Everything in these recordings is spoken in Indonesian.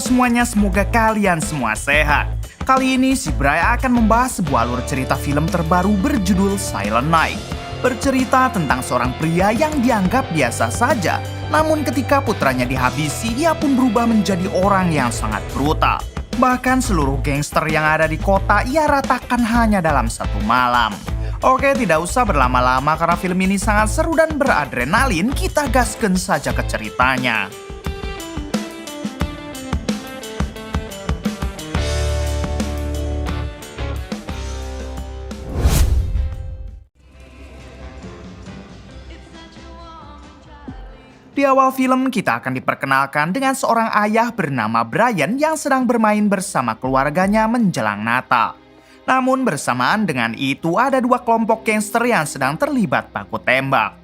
semuanya, semoga kalian semua sehat. Kali ini si Bray akan membahas sebuah alur cerita film terbaru berjudul Silent Night. Bercerita tentang seorang pria yang dianggap biasa saja, namun ketika putranya dihabisi, ia pun berubah menjadi orang yang sangat brutal. Bahkan seluruh gangster yang ada di kota ia ratakan hanya dalam satu malam. Oke, tidak usah berlama-lama karena film ini sangat seru dan beradrenalin, kita gaskan saja ke ceritanya. Di awal film kita akan diperkenalkan dengan seorang ayah bernama Brian yang sedang bermain bersama keluarganya menjelang Natal. Namun bersamaan dengan itu ada dua kelompok gangster yang sedang terlibat baku tembak.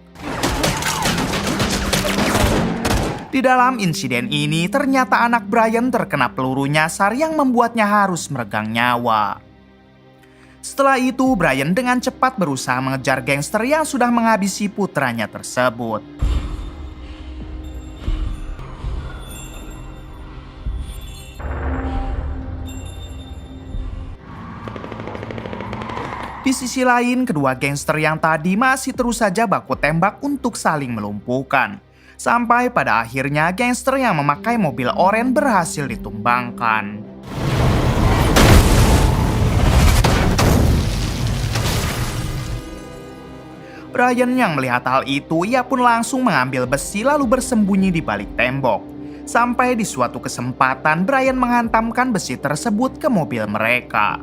Di dalam insiden ini ternyata anak Brian terkena peluru nyasar yang membuatnya harus meregang nyawa. Setelah itu Brian dengan cepat berusaha mengejar gangster yang sudah menghabisi putranya tersebut. Di sisi lain, kedua gangster yang tadi masih terus saja baku tembak untuk saling melumpuhkan. Sampai pada akhirnya gangster yang memakai mobil oranye berhasil ditumbangkan. Brian yang melihat hal itu, ia pun langsung mengambil besi lalu bersembunyi di balik tembok. Sampai di suatu kesempatan, Brian menghantamkan besi tersebut ke mobil mereka.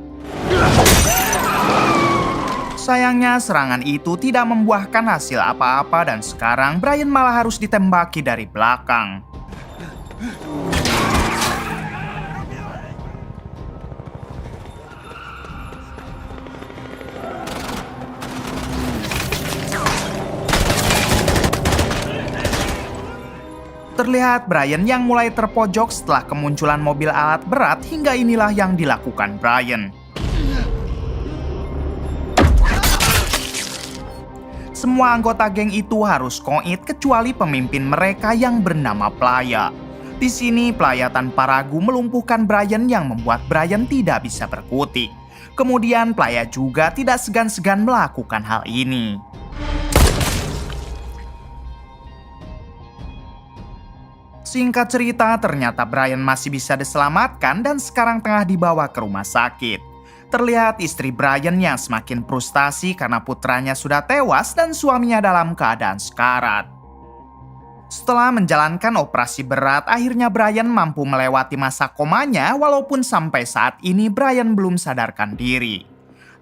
Sayangnya serangan itu tidak membuahkan hasil apa-apa dan sekarang Brian malah harus ditembaki dari belakang. Terlihat Brian yang mulai terpojok setelah kemunculan mobil alat berat, hingga inilah yang dilakukan Brian. Semua anggota geng itu harus koit kecuali pemimpin mereka yang bernama Playa. Di sini Playa tanpa ragu melumpuhkan Brian yang membuat Brian tidak bisa berkutik. Kemudian Playa juga tidak segan-segan melakukan hal ini. Singkat cerita, ternyata Brian masih bisa diselamatkan dan sekarang tengah dibawa ke rumah sakit. Terlihat istri Brian yang semakin frustasi karena putranya sudah tewas dan suaminya dalam keadaan sekarat. Setelah menjalankan operasi berat, akhirnya Brian mampu melewati masa komanya walaupun sampai saat ini Brian belum sadarkan diri.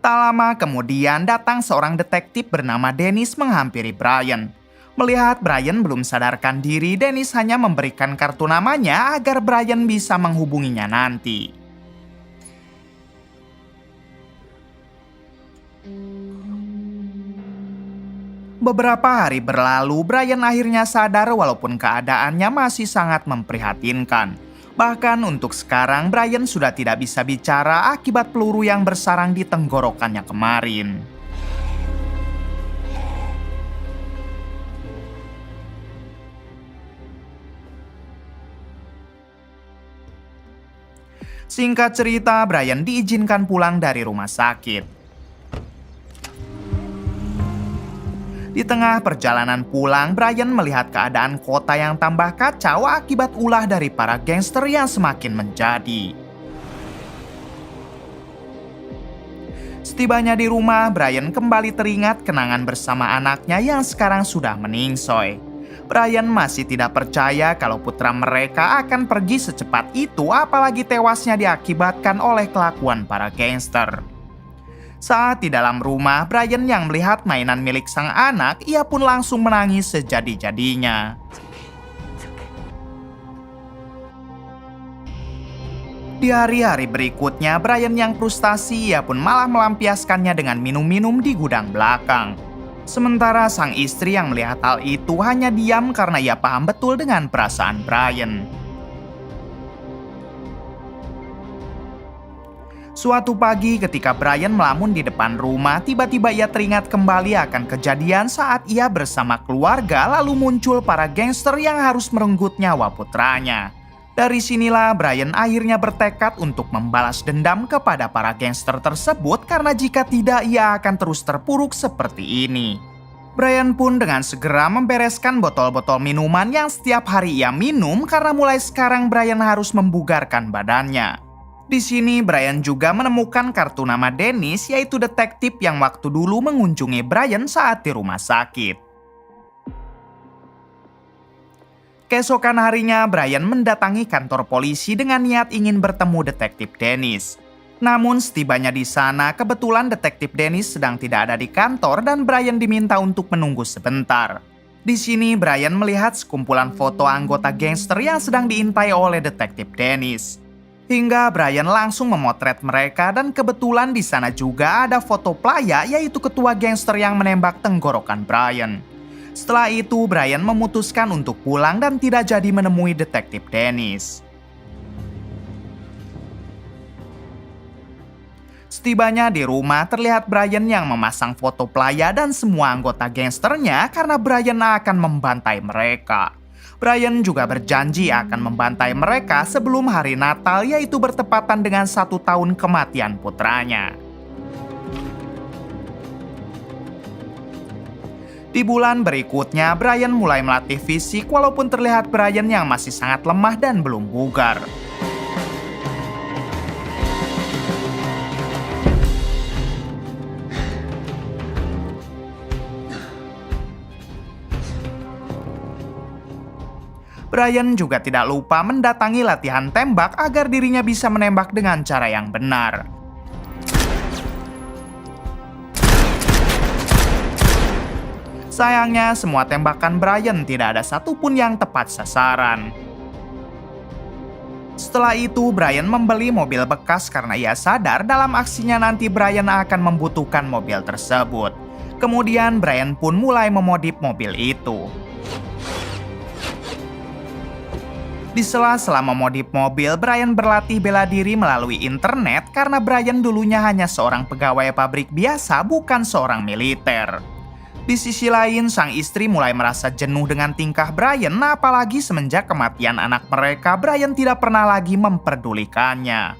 Tak lama kemudian datang seorang detektif bernama Dennis menghampiri Brian. Melihat Brian belum sadarkan diri, Dennis hanya memberikan kartu namanya agar Brian bisa menghubunginya nanti. Beberapa hari berlalu, Brian akhirnya sadar walaupun keadaannya masih sangat memprihatinkan. Bahkan untuk sekarang, Brian sudah tidak bisa bicara akibat peluru yang bersarang di tenggorokannya kemarin. Singkat cerita, Brian diizinkan pulang dari rumah sakit. Di tengah perjalanan pulang, Brian melihat keadaan kota yang tambah kacau akibat ulah dari para gangster yang semakin menjadi. Setibanya di rumah, Brian kembali teringat kenangan bersama anaknya yang sekarang sudah meningsoy. Brian masih tidak percaya kalau putra mereka akan pergi secepat itu, apalagi tewasnya diakibatkan oleh kelakuan para gangster. Saat di dalam rumah, Brian yang melihat mainan milik sang anak, ia pun langsung menangis sejadi-jadinya. Di hari-hari berikutnya, Brian yang frustasi, ia pun malah melampiaskannya dengan minum-minum di gudang belakang. Sementara sang istri yang melihat hal itu hanya diam karena ia paham betul dengan perasaan Brian. Suatu pagi ketika Brian melamun di depan rumah, tiba-tiba ia teringat kembali akan kejadian saat ia bersama keluarga lalu muncul para gangster yang harus merenggut nyawa putranya. Dari sinilah Brian akhirnya bertekad untuk membalas dendam kepada para gangster tersebut karena jika tidak ia akan terus terpuruk seperti ini. Brian pun dengan segera membereskan botol-botol minuman yang setiap hari ia minum karena mulai sekarang Brian harus membugarkan badannya. Di sini Brian juga menemukan kartu nama Dennis, yaitu detektif yang waktu dulu mengunjungi Brian saat di rumah sakit. Keesokan harinya, Brian mendatangi kantor polisi dengan niat ingin bertemu detektif Dennis. Namun setibanya di sana, kebetulan detektif Dennis sedang tidak ada di kantor dan Brian diminta untuk menunggu sebentar. Di sini Brian melihat sekumpulan foto anggota gangster yang sedang diintai oleh detektif Dennis. Hingga Brian langsung memotret mereka dan kebetulan di sana juga ada foto playa, yaitu ketua gangster yang menembak tenggorokan Brian. Setelah itu Brian memutuskan untuk pulang dan tidak jadi menemui detektif Dennis. Setibanya di rumah terlihat Brian yang memasang foto playa dan semua anggota gangsternya karena Brian akan membantai mereka. Brian juga berjanji akan membantai mereka sebelum hari Natal, yaitu bertepatan dengan 1 tahun kematian putranya. Di bulan berikutnya, Brian mulai melatih fisik walaupun terlihat Brian yang masih sangat lemah dan belum bugar. Brian juga tidak lupa mendatangi latihan tembak agar dirinya bisa menembak dengan cara yang benar. Sayangnya, semua tembakan Brian tidak ada satupun yang tepat sasaran. Setelah itu, Brian membeli mobil bekas karena ia sadar dalam aksinya nanti Brian akan membutuhkan mobil tersebut. Kemudian, Brian pun mulai memodif mobil itu. Di sela-sela memodif mobil, Brian berlatih bela diri melalui internet karena Brian dulunya hanya seorang pegawai pabrik biasa, bukan seorang militer. Di sisi lain, sang istri mulai merasa jenuh dengan tingkah Brian, apalagi semenjak kematian anak mereka, Brian tidak pernah lagi memperdulikannya.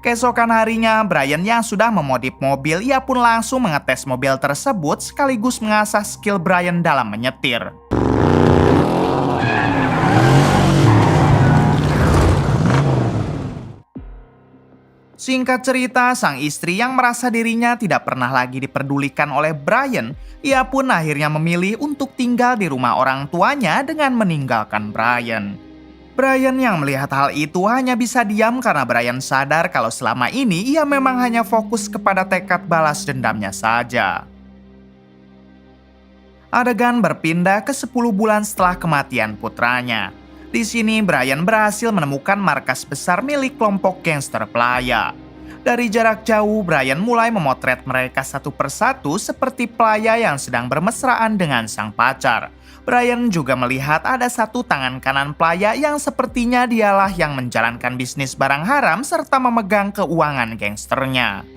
Keesokan harinya, Brian yang sudah memodif mobil, ia pun langsung mengetes mobil tersebut sekaligus mengasah skill Brian dalam menyetir. Singkat cerita, sang istri yang merasa dirinya tidak pernah lagi diperdulikan oleh Brian, ia pun akhirnya memilih untuk tinggal di rumah orang tuanya dengan meninggalkan Brian. Brian yang melihat hal itu hanya bisa diam karena Brian sadar kalau selama ini ia memang hanya fokus kepada tekad balas dendamnya saja. Adegan berpindah ke 10 bulan setelah kematian putranya. Di sini Brian berhasil menemukan markas besar milik kelompok gangster pelaya. Dari jarak jauh, Brian mulai memotret mereka satu persatu seperti pelaya yang sedang bermesraan dengan sang pacar. Brian juga melihat ada satu tangan kanan pelaya yang sepertinya dialah yang menjalankan bisnis barang haram serta memegang keuangan gangsternya.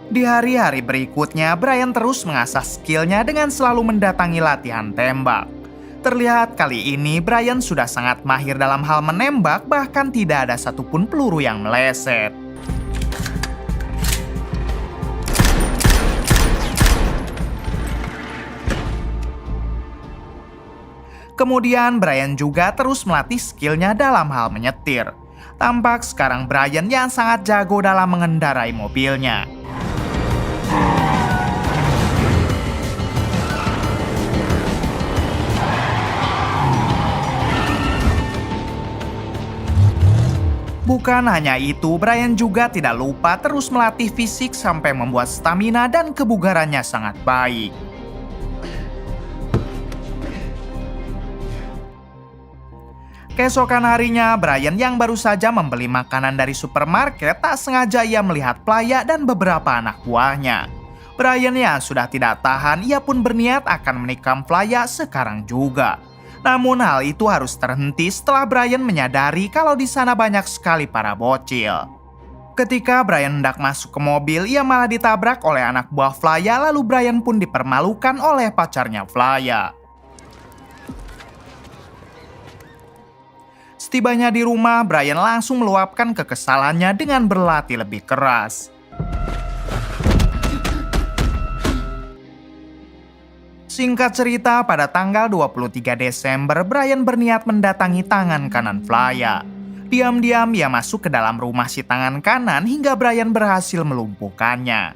Di hari-hari berikutnya, Brian terus mengasah skillnya dengan selalu mendatangi latihan tembak. Terlihat kali ini Brian sudah sangat mahir dalam hal menembak, bahkan tidak ada satupun peluru yang meleset. Kemudian Brian juga terus melatih skillnya dalam hal menyetir. Tampak sekarang Brian yang sangat jago dalam mengendarai mobilnya. Bukan hanya itu, Brian juga tidak lupa terus melatih fisik sampai membuat stamina dan kebugarannya sangat baik. Keesokan harinya, Brian yang baru saja membeli makanan dari supermarket tak sengaja ia melihat pelaya dan beberapa anak buahnya. Brian yang sudah tidak tahan, ia pun berniat akan menikam pelaya sekarang juga. Namun hal itu harus terhenti setelah Brian menyadari kalau di sana banyak sekali para bocil. Ketika Brian hendak masuk ke mobil, ia malah ditabrak oleh anak buah Flaya, lalu Brian pun dipermalukan oleh pacarnya Flaya. Setibanya di rumah, Brian langsung meluapkan kekesalannya dengan berlatih lebih keras. Singkat cerita, pada tanggal 23 Desember, Brian berniat mendatangi tangan kanan Flaya. Diam-diam ia masuk ke dalam rumah si tangan kanan hingga Brian berhasil melumpuhkannya.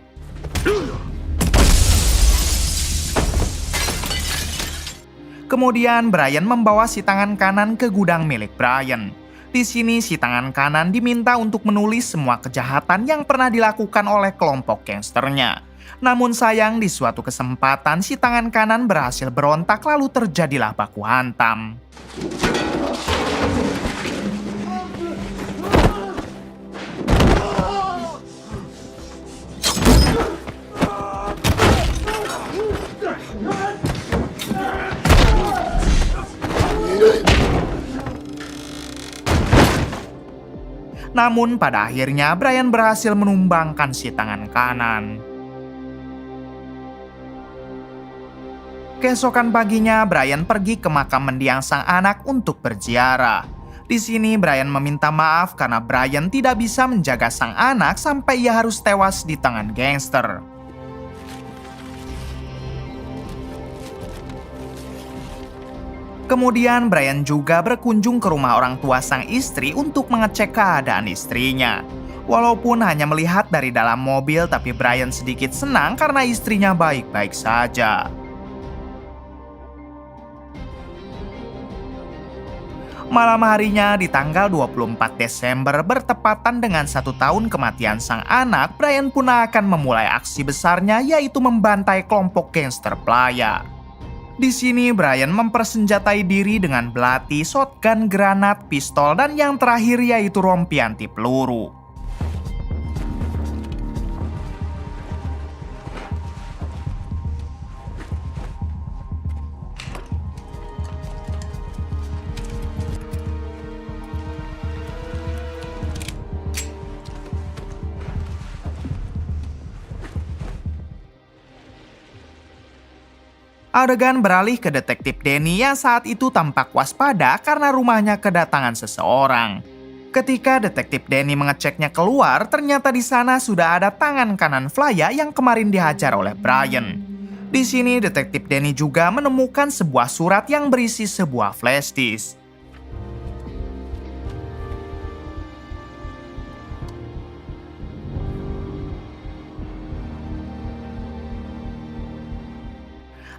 Kemudian Brian membawa si tangan kanan ke gudang milik Brian. Di sini si tangan kanan diminta untuk menulis semua kejahatan yang pernah dilakukan oleh kelompok gangsternya. Namun sayang, di suatu kesempatan si tangan kanan berhasil berontak, lalu terjadilah baku hantam. Namun pada akhirnya Brian berhasil menumbangkan si tangan kanan. Keesokan paginya, Brian pergi ke makam mendiang sang anak untuk berziarah. Di sini Brian meminta maaf karena Brian tidak bisa menjaga sang anak sampai ia harus tewas di tangan gangster. Kemudian Brian juga berkunjung ke rumah orang tua sang istri untuk mengecek keadaan istrinya. Walaupun hanya melihat dari dalam mobil, tapi Brian sedikit senang karena istrinya baik-baik saja. Malam harinya di tanggal 24 Desember bertepatan dengan 1 tahun kematian sang anak, Brian pun akan memulai aksi besarnya, yaitu membantai kelompok gangster Playa. Di sini Brian mempersenjatai diri dengan belati, shotgun, granat, pistol, dan yang terakhir yaitu rompi anti peluru. Adegan beralih ke detektif Danny yang saat itu tampak waspada karena rumahnya kedatangan seseorang. Ketika detektif Danny mengeceknya keluar, ternyata di sana sudah ada tangan kanan Flaya yang kemarin dihajar oleh Brian. Di sini detektif Danny juga menemukan sebuah surat yang berisi sebuah flash disk.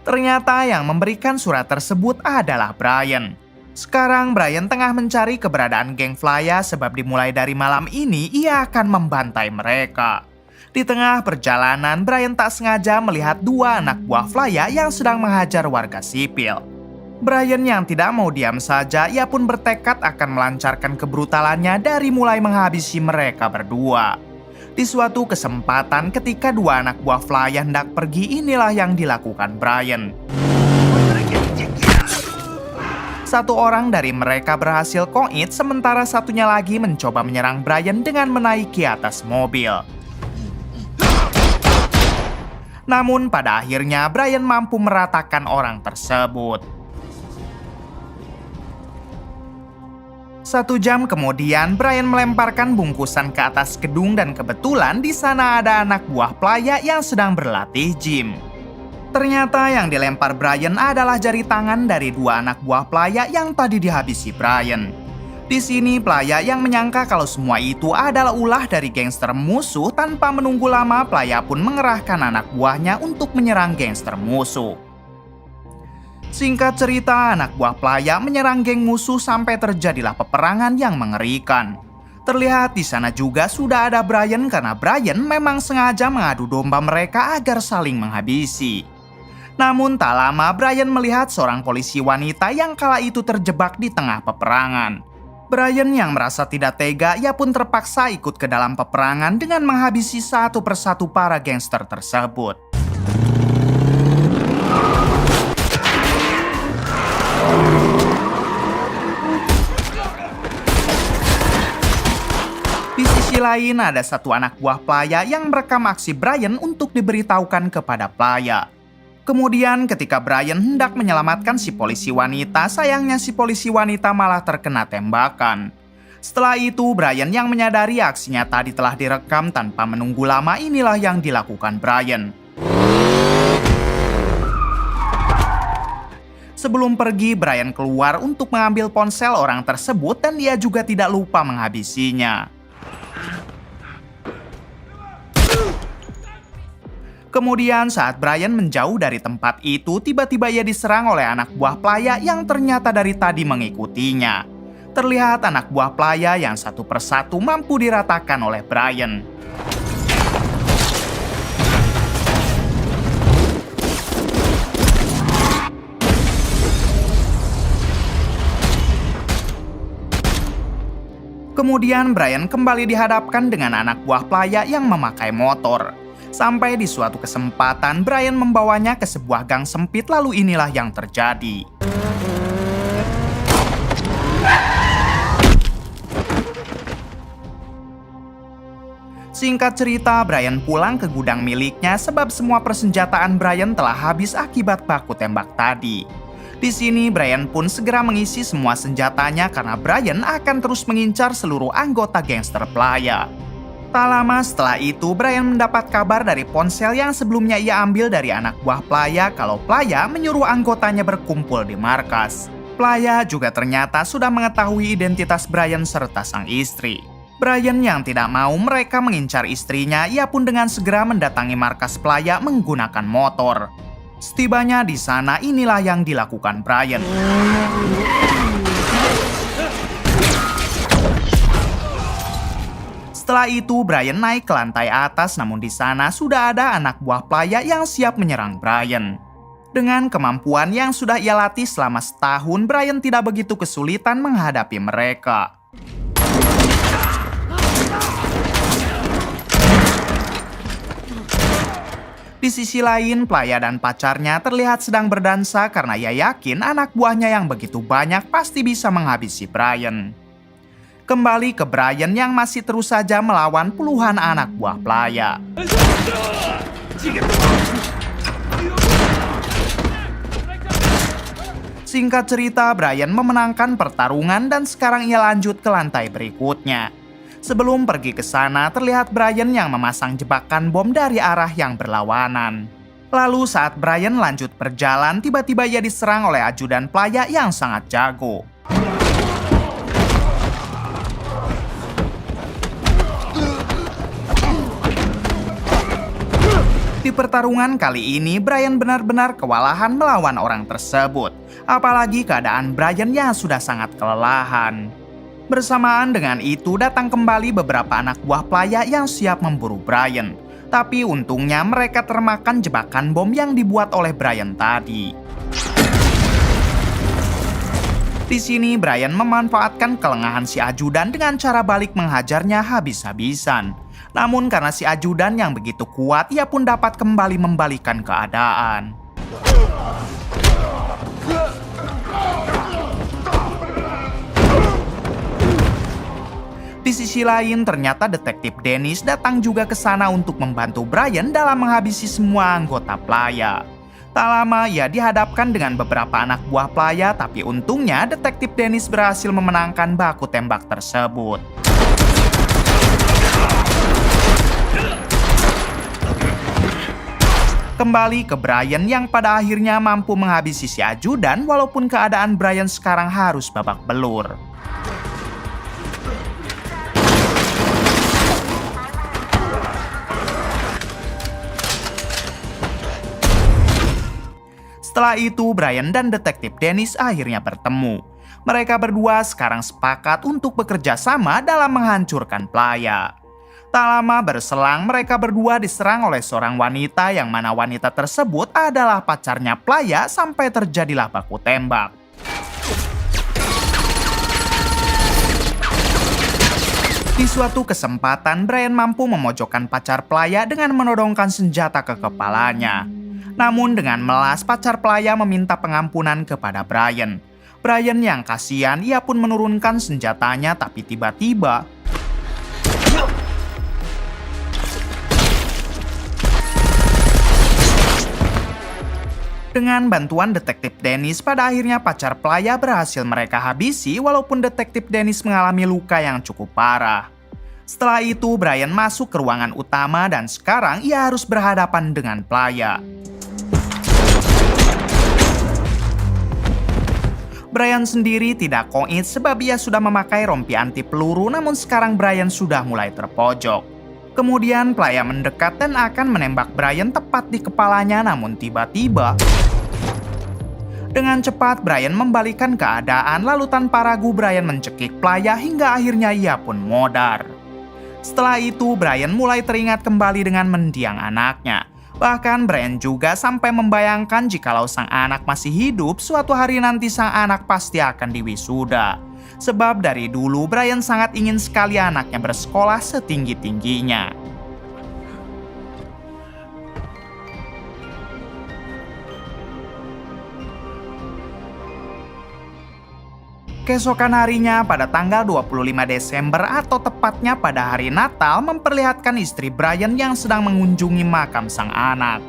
Ternyata yang memberikan surat tersebut adalah Brian. Sekarang Brian tengah mencari keberadaan geng Flaya sebab dimulai dari malam ini ia akan membantai mereka. Di tengah perjalanan, Brian tak sengaja melihat 2 anak buah Flaya yang sedang menghajar warga sipil. Brian yang tidak mau diam saja, ia pun bertekad akan melancarkan kebrutalannya dari mulai menghabisi mereka berdua. Di suatu kesempatan ketika 2 anak buah Flaya hendak pergi, inilah yang dilakukan Brian. 1 orang dari mereka berhasil koit, sementara satunya lagi mencoba menyerang Brian dengan menaiki atas mobil. Namun pada akhirnya Brian mampu meratakan orang tersebut. 1 jam kemudian, Brian melemparkan bungkusan ke atas gedung dan kebetulan di sana ada anak buah Playa yang sedang berlatih gym. Ternyata yang dilempar Brian adalah jari tangan dari 2 anak buah Playa yang tadi dihabisi Brian. Di sini Playa yang menyangka kalau semua itu adalah ulah dari gangster musuh, tanpa menunggu lama Playa pun mengerahkan anak buahnya untuk menyerang gangster musuh. Singkat cerita, anak buah Playa menyerang geng musuh sampai terjadilah peperangan yang mengerikan. Terlihat di sana juga sudah ada Brian karena Brian memang sengaja mengadu domba mereka agar saling menghabisi. Namun tak lama Brian melihat seorang polisi wanita yang kala itu terjebak di tengah peperangan. Brian yang merasa tidak tega, ia pun terpaksa ikut ke dalam peperangan dengan menghabisi satu persatu para gangster tersebut. Di sisi lain, ada satu anak buah Playa yang merekam aksi Brian untuk diberitahukan kepada Playa. Kemudian ketika Brian hendak menyelamatkan si polisi wanita, sayangnya si polisi wanita malah terkena tembakan. Setelah itu, Brian yang menyadari aksinya tadi telah direkam tanpa menunggu lama, inilah yang dilakukan Brian. Sebelum pergi, Brian keluar untuk mengambil ponsel orang tersebut dan dia juga tidak lupa menghabisinya. Kemudian saat Brian menjauh dari tempat itu, tiba-tiba ia diserang oleh anak buah Playa yang ternyata dari tadi mengikutinya. Terlihat anak buah Playa yang satu persatu mampu diratakan oleh Brian. Kemudian Brian kembali dihadapkan dengan anak buah Playa yang memakai motor. Sampai di suatu kesempatan, Brian membawanya ke sebuah gang sempit, lalu inilah yang terjadi. Singkat cerita, Brian pulang ke gudang miliknya sebab semua persenjataan Brian telah habis akibat baku tembak tadi. Di sini, Brian pun segera mengisi semua senjatanya karena Brian akan terus mengincar seluruh anggota gangster Playa. Tak lama setelah itu, Brian mendapat kabar dari ponsel yang sebelumnya ia ambil dari anak buah Playa kalau Playa menyuruh anggotanya berkumpul di markas. Playa juga ternyata sudah mengetahui identitas Brian serta sang istri. Brian yang tidak mau mereka mengincar istrinya, ia pun dengan segera mendatangi markas Playa menggunakan motor. Setibanya di sana, inilah yang dilakukan Brian. Setelah itu, Brian naik ke lantai atas, namun di sana sudah ada anak buah Playa yang siap menyerang Brian. Dengan kemampuan yang sudah ia latih selama setahun, Brian tidak begitu kesulitan menghadapi mereka. Di sisi lain, Playa dan pacarnya terlihat sedang berdansa karena ia yakin anak buahnya yang begitu banyak pasti bisa menghabisi Brian. Kembali ke Brian yang masih terus saja melawan puluhan anak buah Playa. Singkat cerita, Brian memenangkan pertarungan dan sekarang ia lanjut ke lantai berikutnya. Sebelum pergi ke sana, terlihat Brian yang memasang jebakan bom dari arah yang berlawanan. Lalu saat Brian lanjut berjalan, tiba-tiba ia diserang oleh ajudan Playa yang sangat jago. Di pertarungan kali ini, Brian benar-benar kewalahan melawan orang tersebut. Apalagi keadaan Brian yang sudah sangat kelelahan. Bersamaan dengan itu, datang kembali beberapa anak buah Playa yang siap memburu Brian. Tapi untungnya mereka termakan jebakan bom yang dibuat oleh Brian tadi. Di sini, Brian memanfaatkan kelengahan si ajudan dengan cara balik menghajarnya habis-habisan. Namun karena si ajudan yang begitu kuat, ia pun dapat kembali membalikan keadaan. Di sisi lain, ternyata detektif Dennis datang juga ke sana untuk membantu Brian dalam menghabisi semua anggota Playa. Tak lama ia dihadapkan dengan beberapa anak buah Playa, tapi untungnya detektif Dennis berhasil memenangkan baku tembak tersebut. Kembali ke Brian yang pada akhirnya mampu menghabisi si ajudan walaupun keadaan Brian sekarang harus babak belur. Setelah itu, Brian dan detektif Dennis akhirnya bertemu. Mereka berdua sekarang sepakat untuk bekerja sama dalam menghancurkan Playa. Tak lama berselang, mereka berdua diserang oleh seorang wanita yang mana wanita tersebut adalah pacarnya Playa sampai terjadilah baku tembak. Di suatu kesempatan, Brian mampu memojokkan pacar Playa dengan menodongkan senjata ke kepalanya. Namun dengan melas, pacar Playa meminta pengampunan kepada Brian. Brian yang kasihan, ia pun menurunkan senjatanya, tapi tiba-tiba Dengan bantuan detektif Dennis, pada akhirnya pacar Playa berhasil mereka habisi walaupun detektif Dennis mengalami luka yang cukup parah. Setelah itu, Brian masuk ke ruangan utama dan sekarang ia harus berhadapan dengan Playa. Brian sendiri tidak koit sebab ia sudah memakai rompi anti peluru, namun sekarang Brian sudah mulai terpojok. Kemudian Playa mendekat dan akan menembak Brian tepat di kepalanya, namun tiba-tiba dengan cepat Brian membalikan keadaan, lalu tanpa ragu Brian mencekik Playa hingga akhirnya ia pun modar. Setelah itu Brian mulai teringat kembali dengan mendiang anaknya. Bahkan Brian juga sampai membayangkan jikalau sang anak masih hidup, suatu hari nanti sang anak pasti akan diwisuda. Sebab dari dulu Brian sangat ingin sekali anaknya bersekolah setinggi-tingginya. Keesokan harinya pada tanggal 25 Desember atau tepatnya pada hari Natal memperlihatkan istri Brian yang sedang mengunjungi makam sang anak.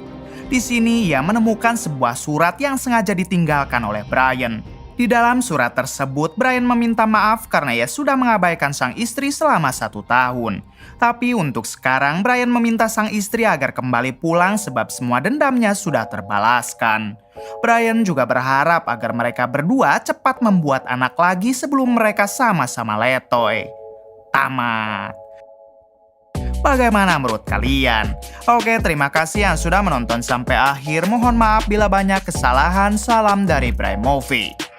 Di sini ia menemukan sebuah surat yang sengaja ditinggalkan oleh Brian. Di dalam surat tersebut, Brian meminta maaf karena ia sudah mengabaikan sang istri selama 1 tahun. Tapi untuk sekarang, Brian meminta sang istri agar kembali pulang sebab semua dendamnya sudah terbalaskan. Brian juga berharap agar mereka berdua cepat membuat anak lagi sebelum mereka sama-sama letoy. Tamat. Bagaimana menurut kalian? Oke, terima kasih yang sudah menonton sampai akhir. Mohon maaf bila banyak kesalahan. Salam dari Bray Movie.